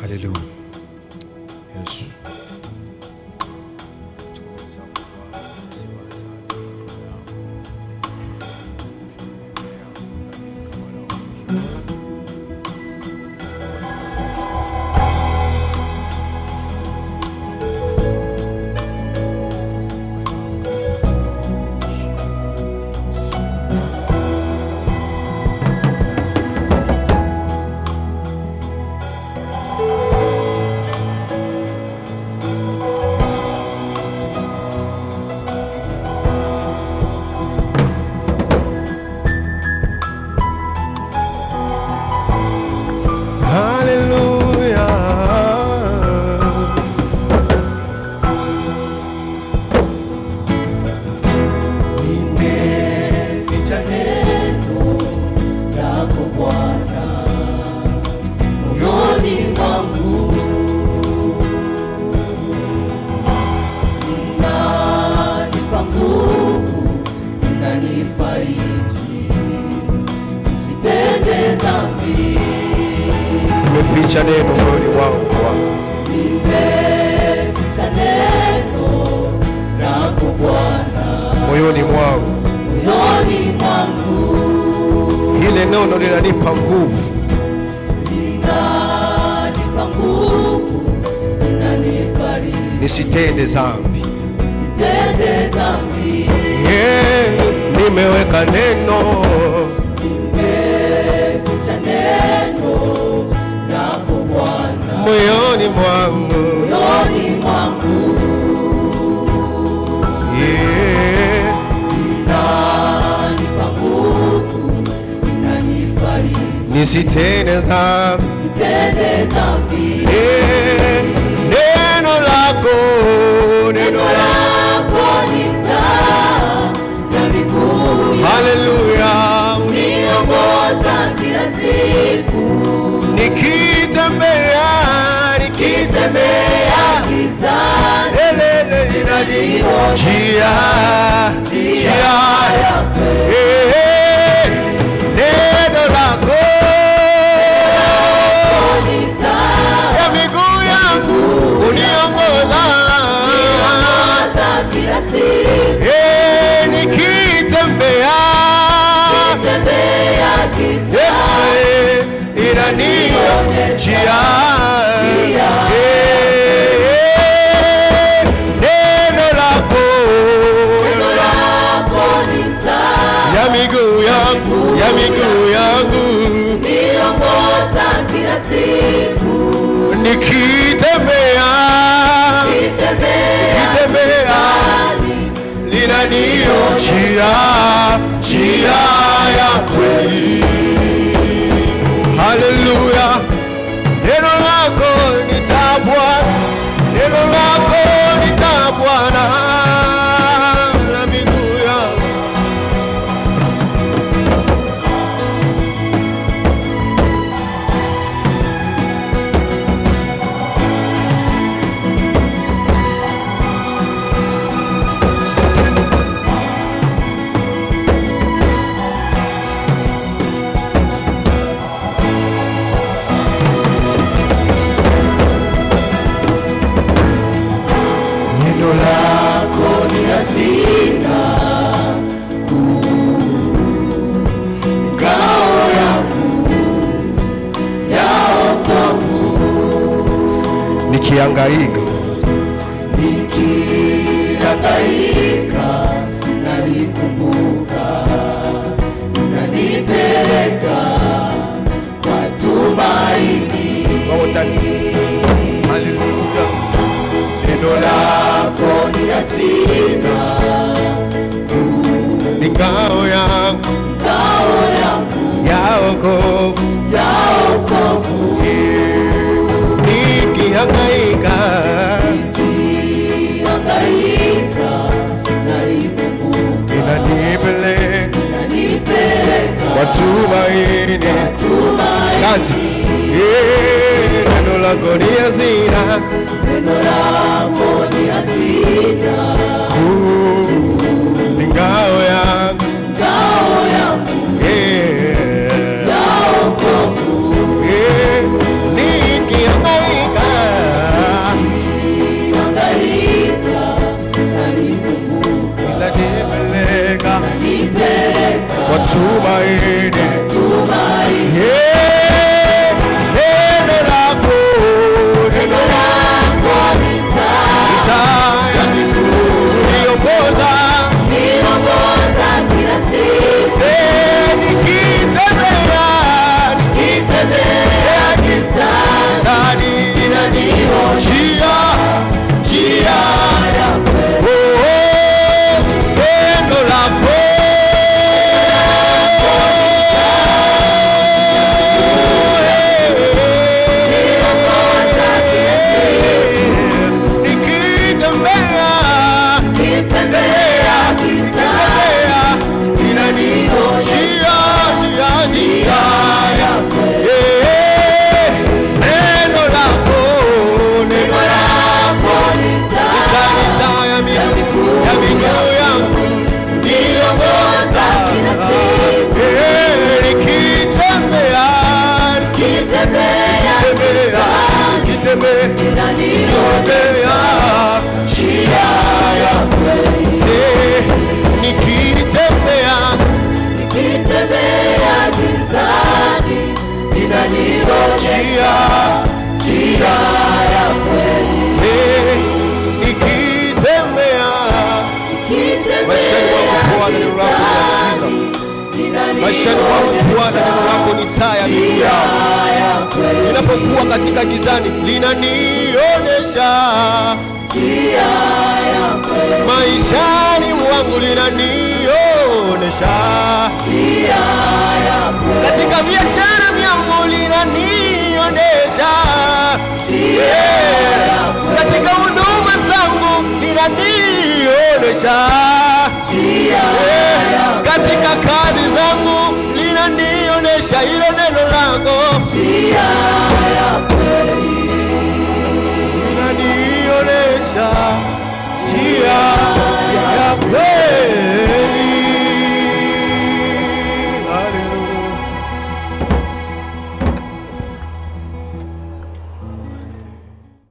Hallelujah. Yes. Nimeficha neno moyoni mwangu Bwana. Nimeficha neno lako Bwana Moyoni mwangu. Moyoni mwangu. Hile neno linanipa nguvu. Linanipa nguvu. Linanifariji. Nisitende dhambi. Nisitende dhambi. Nimeweka neno. Nimeficha neno lako Bwana moyoni mwangu. Moyoni mwangu. Linanipa nguvu. Linanifariji. Nisitende dhambi. Nisitende dhambi. Neno lako. Neno lako ni taa ya miguu yangu. Hallelujah. Niongoza kila siku. Nikitembea gizani. Njia ya kweli. Neno lako ni taa ya miguu yangu. Uniongoza kila siku. Nikitembea gizani. Inanionyesha neno lako ni taa ya miguu yangu. Niongoza kila siku. Nikitembea linanionyesha njia ya kweli. Hallelujah. Neno lako ni taa Bwana. Neno lako ni taa Bwana na miguu yangu. Neno lako ni hazina kuu, ngao yangu ya wokovu. Nikihangaika nalikumbuka, nanipeleka kwa tumaini. Hallelujah. Neno lako ni hazina kuu, ni ngao yangu ya wokovu. Nikihangaika nalikumbuka, inanipeleka kwa tumaini. Kati neno lako ni hazina. Neno lako ni hazina kuu, ni ngao yangu ya wokovu. tumaini. tumaini. Neno lako, Neno lako ni taa ya miguu, niongoza kila siku. Nikitembea gizani, inanionyesha njia ya kweli. neno lako Niongoza kila siku. Nikitembea gizani, inanionyesha njia ya kweli. neno lako Neno lako ni taa ya miguu yangu, niongoza kila siku. nikitembea Inanionyesha njia ya kweli. nikitembea gizani, inanionyesha njia ya kweli. nikitembea maishani mwangu Bwana, neno lako ni taa ya miguu yangu. Ninapokuwa katika gizani linanionyesha Njia ya kweli. maishani mwangu linanionyesha Njia ya kweli. katika biashara yangu linanionyesha Njia ya kweli. katika huduma zangu linanionyesha Njia ya katika kazi zangu linanionyesha hilo neno lako njia ya kweli. linanionyesha